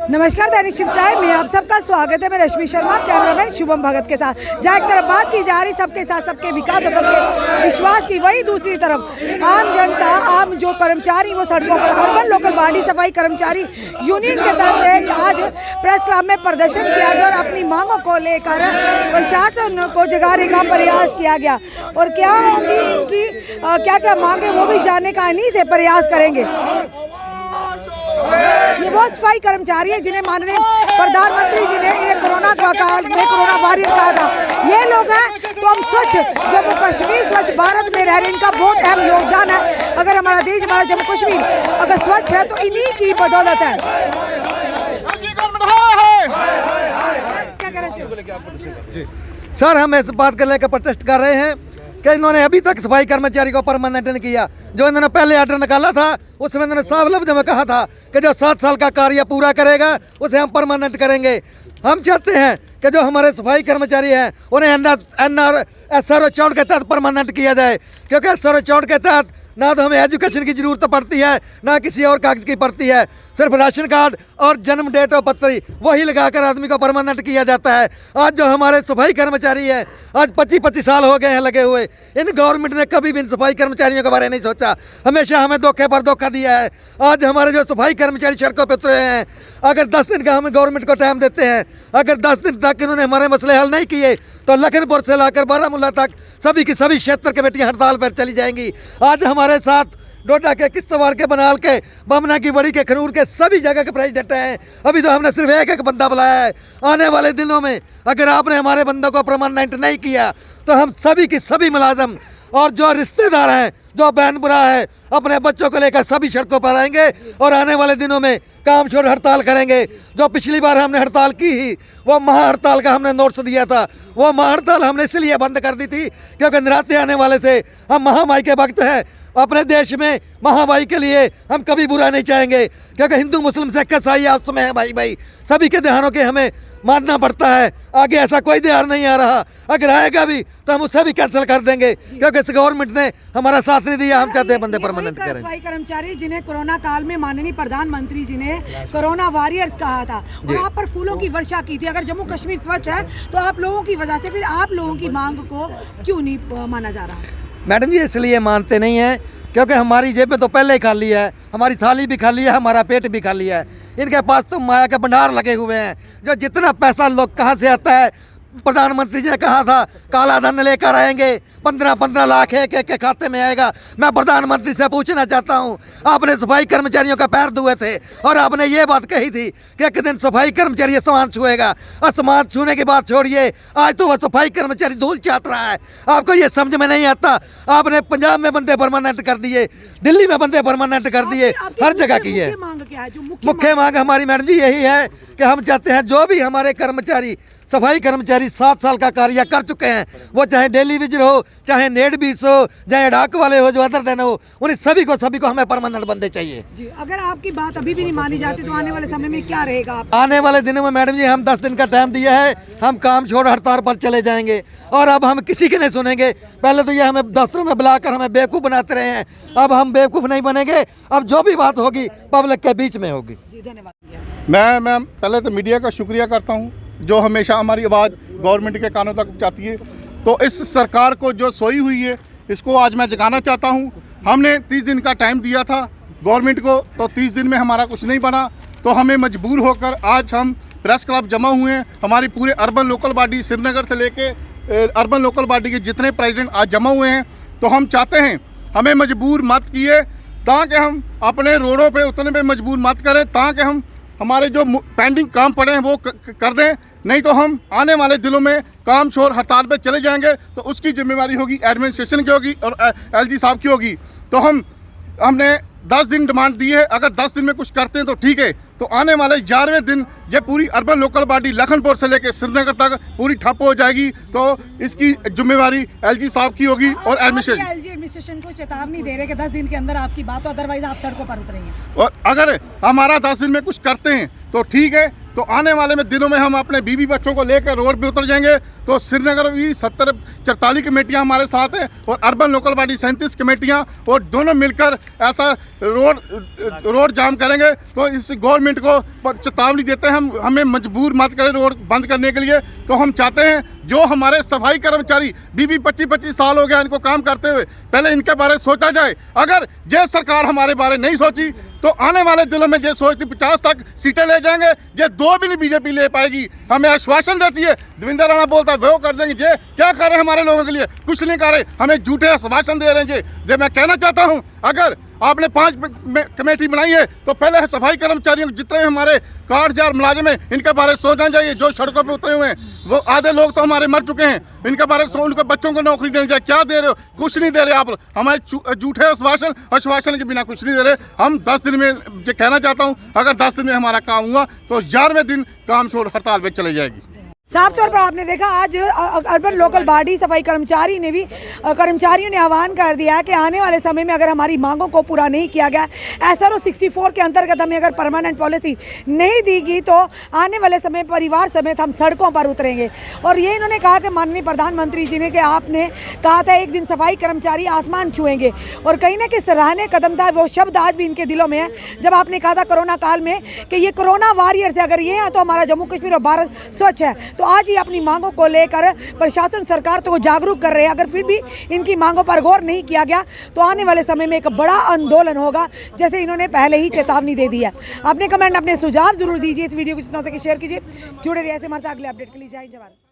नमस्कार, दैनिक shift time में आप सबका स्वागत है। मैं रश्मि शर्मा, कैमरामैन शुभम भगत के साथ। जहाँ एक तरफ बात की जा रही सबके साथ सबके विकास और सबके विश्वास की, वही दूसरी तरफ आम जनता, आम जो कर्मचारी वो सड़कों पर अर्बन लोकल बॉडी सफाई कर्मचारी यूनियन के तरफ से आज प्रेस क्लब में प्रदर्शन किया गया और अपनी मांगों को लेकर प्रशासन को जगाने का प्रयास किया गया। और क्या होंगी इनकी क्या क्या मांगे वो भी जानने का इन्हीं से प्रयास करेंगे। ये वो सफाई कर्मचारी है जिन्हें माननीय प्रधानमंत्री जी ने इन्हें कोरोना काल में कोरोना वॉरियर कहा था। ये लोग हैं तो हम स्वच्छ जम्मू कश्मीर, स्वच्छ भारत में रह रहे, इनका बहुत अहम योगदान है। अगर हमारा देश, हमारा जम्मू कश्मीर अगर स्वच्छ है तो इन्हीं की बदौलत है। क्या कहना चाहिए सर? हम इस बात को लेकर प्रोटेस्ट कर रहे हैं कि इन्होंने अभी तक सफाई कर्मचारी को परमानेंट नहीं किया। जो इन्होंने पहले ऑर्डर निकाला था उसमें इन्होंने साफ लफ्ज में कहा था कि जो 7 साल का कार्य पूरा करेगा उसे हम परमानेंट करेंगे। हम चाहते हैं कि जो हमारे सफाई कर्मचारी हैं उन्हें SRO 64 के तहत परमानेंट किया जाए, क्योंकि SRO 64 के तहत ना तो हमें एजुकेशन की ज़रूरत पड़ती है ना किसी और कागज़ की पड़ती है। सिर्फ राशन कार्ड और जन्म डेट और पत्री वही लगाकर आदमी को परमानेंट किया जाता है। आज जो हमारे सफाई कर्मचारी हैं, आज 25-25 साल हो गए हैं लगे हुए। इन गवर्नमेंट ने कभी भी इन सफाई कर्मचारियों के बारे में नहीं सोचा, हमेशा हमें धोखे पर धोखा दिया है। आज हमारे जो सफाई कर्मचारी सड़कों पर उतरे हैं, अगर 10 दिन का हम गवर्नमेंट को टाइम देते हैं, अगर 10 दिन तक इन्होंने हमारे मसले हल नहीं किए तो लखनपुर से लाकर बारामूला तक सभी की सभी क्षेत्र के बेटियां हड़ताल पर चली जाएंगी। आज हमारे साथ डोडा के, किश्तवाड़ के, बनाल के, बमना की बड़ी के, खनूर के सभी जगह के प्रेसिडेंट हैं। अभी तो हमने सिर्फ एक बंदा बुलाया है। आने वाले दिनों में अगर आपने हमारे बंदों को परमानेंट नहीं किया तो हम सभी की सभी मुलाजम और जो रिश्तेदार हैं, जो बहन बुरा है, अपने बच्चों को लेकर सभी सड़कों पर आएंगे और आने वाले दिनों में काम छोड़ हड़ताल करेंगे। जो पिछली बार हमने हड़ताल की ही, वो महा हड़ताल का हमने नोटिस दिया था। वो महा हड़ताल हमने इसलिए बंद कर दी थी क्योंकि नराते आने वाले थे। हम महामारी के वक्त हैं, अपने देश में महामारी के लिए हम कभी बुरा नहीं चाहेंगे, क्योंकि हिंदू मुस्लिम सिख ईसाई आपस में है भाई। सभी के त्योहारों के हमें मानना पड़ता है। आगे ऐसा कोई त्योहार नहीं आ रहा, अगर आएगा भी तो हम उसे भी कैंसिल कर देंगे, क्योंकि इस गवर्नमेंट ने हमारा साथ नहीं दिया। हम चाहते हैं बंदे परमानेंट करें। सफाई कर्मचारी जिन्हें कोरोना काल में माननीय प्रधानमंत्री जी ने कोरोना वॉरियर्स कहा था और आप पर फूलों की वर्षा की थी। अगर जम्मू कश्मीर स्वच्छ है तो आप लोगों की वजह से फिर आप लोगों की मांग को क्यों नहीं माना जा रहा? मैडम जी, इसलिए मानते नहीं हैं क्योंकि हमारी जेबें तो पहले ही खाली है, हमारी थाली भी खाली है, हमारा पेट भी खाली है। इनके पास तो माया के भंडार लगे हुए हैं। जो जितना पैसा लोग कहाँ से आता है, प्रधानमंत्री जी ने कहा था काला धन लेकर आएंगे, 15-15 लाख एक के खाते में आएगा। मैं प्रधानमंत्री से पूछना चाहता हूं, आपने सफाई कर्मचारियों का पैर धुए थे और आपने ये बात कही थी कि एक दिन सफाई कर्मचारी आसमान छुएगा। आसमान छूने की बात छोड़िए, आज तो वह सफाई कर्मचारी धूल चाट रहा है। आपको ये समझ में नहीं आता। आपने पंजाब में बंदे परमानेंट कर दिए, दिल्ली में बंदे परमानेंट कर दिए, हर जगह की है। मुख्य मांग हमारी मैडम जी यही है कि हम चाहते हैं जो भी हमारे कर्मचारी, सफाई कर्मचारी 7 साल का कार्य कर चुके हैं, वो चाहे डेली विजिट हो, चाहे नेट बीस हो, चाहे डाक वाले हो, जो अदर दिन हो, उन्हें सभी को हमें परमानेंट बंदे चाहिए जी। अगर आपकी बात अभी भी नहीं मानी जाती तो आने वाले समय में क्या रहेगा? आने वाले दिनों में मैडम जी हम 10 दिन का टाइम दिया है, हम काम छोड़ हड़ताल पर चले जाएंगे और अब हम किसी के नहीं सुनेंगे। पहले तो ये हमें दफ्तरों में बुलाकर हमें बेवकूफ़ बनाते रहे हैं, अब हम बेवकूफ़ नहीं बनेंगे। अब जो भी बात होगी पब्लिक के बीच में होगी। धन्यवाद। मैं पहले तो मीडिया का शुक्रिया करता हूं जो हमेशा हमारी आवाज़ गवर्नमेंट के कानों तक पहुंचाती है। तो इस सरकार को जो सोई हुई है इसको आज मैं जगाना चाहता हूं। हमने 30 दिन का टाइम दिया था गवर्नमेंट को, तो 30 दिन में हमारा कुछ नहीं बना, तो हमें मजबूर होकर आज हम प्रेस क्लब जमा हुए हैं। हमारी पूरे अर्बन लोकल बॉडी श्रीनगर से लेके अर्बन लोकल बॉडी के जितने प्रेसिडेंट आज जमा हुए हैं। तो हम चाहते हैं हमें मजबूर मत किए, ताकि हम अपने रोडों पे उतरने पे मजबूर मत करें, ताकि हम हमारे जो पेंडिंग काम पड़े हैं वो कर दें। नहीं तो हम आने वाले दिनों में काम छोड़ हड़ताल पे चले जाएंगे, तो उसकी जिम्मेवारी होगी एडमिनिस्ट्रेशन की होगी और LG साहब की होगी। तो हमने 10 दिन डिमांड दी है। अगर 10 दिन में कुछ करते हैं तो ठीक है, तो आने वाले 11वें दिन ये पूरी अर्बन लोकल बॉडी लखनपुर से लेकर श्रीनगर तक पूरी ठप हो जाएगी। तो इसकी जिम्मेवारी LG साहब की होगी और एडमिनिस्ट्रेशन को चेतावनी दे रहे कि 10 दिन के अंदर आपकी बात हो, अदरवाइज आप सड़कों पर उतरेंगे। और अगर हमारा 10 दिन में कुछ करते हैं तो ठीक है, तो आने वाले में दिनों में हम अपने बीवी बच्चों को लेकर रोड पे उतर जाएंगे। तो श्रीनगर भी 44 कमेटियां हमारे साथ हैं और अर्बन लोकल बॉडी 37 कमेटियां, और दोनों मिलकर ऐसा रोड जाम करेंगे। तो इस गवर्नमेंट को चेतावनी देते हैं, हमें मजबूर मत करें रोड बंद करने के लिए। तो हम चाहते हैं जो हमारे सफाई कर्मचारी 20-25 साल हो गया इनको काम करते हुए, पहले इनके बारे में सोचा जाए। अगर ये सरकार हमारे बारे नहीं सोची तो आने वाले दिनों में ये सोचती 50 तक सीटें ले जाएंगे, ये 2 भी नहीं बीजेपी ले पाएगी। हमें आश्वासन देती है, देवेंद्र राणा बोलता है वो कर देंगे, ये क्या कर रहे हैं हमारे लोगों के लिए? कुछ नहीं कर रहे, हमें झूठे आश्वासन दे रहे हैं। ये मैं कहना चाहता हूँ, अगर आपने 5 कमेटी बनाई है तो पहले सफाई कर्मचारियों जितने हमारे कार्डजार मुलाजिम हैं इनके बारे में सोचना चाहिए। जो सड़कों पे उतरे हुए हैं वो आधे लोग तो हमारे मर चुके हैं, इनके बारे में उनके बच्चों को नौकरी देनी चाहिए। क्या दे रहे हो? कुछ नहीं दे रहे आप, हमें झूठे आश्वासन के बिना कुछ नहीं दे रहे। हम 10 दिन में ये कहना चाहता हूँ, अगर 10 दिन में हमारा काम हुआ तो 11वें दिन काम छोड़ हड़ताल पे चली जाएगी। साफ तौर पर आपने देखा आज अर्बन लोकल बॉडी सफाई कर्मचारियों ने आह्वान कर दिया है कि आने वाले समय में अगर हमारी मांगों को पूरा नहीं किया गया, SRO 64 के अंतर्गत हमें अगर परमानेंट पॉलिसी नहीं दी गई तो आने वाले समय परिवार समेत हम सड़कों पर उतरेंगे। और ये इन्होंने कहा कि माननीय प्रधानमंत्री जी ने कि आपने कहा था एक दिन सफाई कर्मचारी आसमान छुएंगे, और कहीं ना कहीं सराहनीय कदम था। वो शब्द आज भी इनके दिलों में है जब आपने कहा था कोरोना काल में कि ये कोरोना वॉरियर्स है, अगर ये हैं तो हमारा जम्मू कश्मीर और भारत स्वच्छ है। तो आज ही अपनी मांगों को लेकर प्रशासन सरकार तो जागरूक कर रहे हैं। अगर फिर भी इनकी मांगों पर गौर नहीं किया गया तो आने वाले समय में एक बड़ा आंदोलन होगा, जैसे इन्होंने पहले ही चेतावनी दे दी है। अपने कमेंट, अपने सुझाव जरूर दीजिए। इस वीडियो को जितना हो सके शेयर कीजिए। जुड़े रहिए ऐसे हमारे साथ अगले अपडेट के लिए। जय हिंद, जय भारत।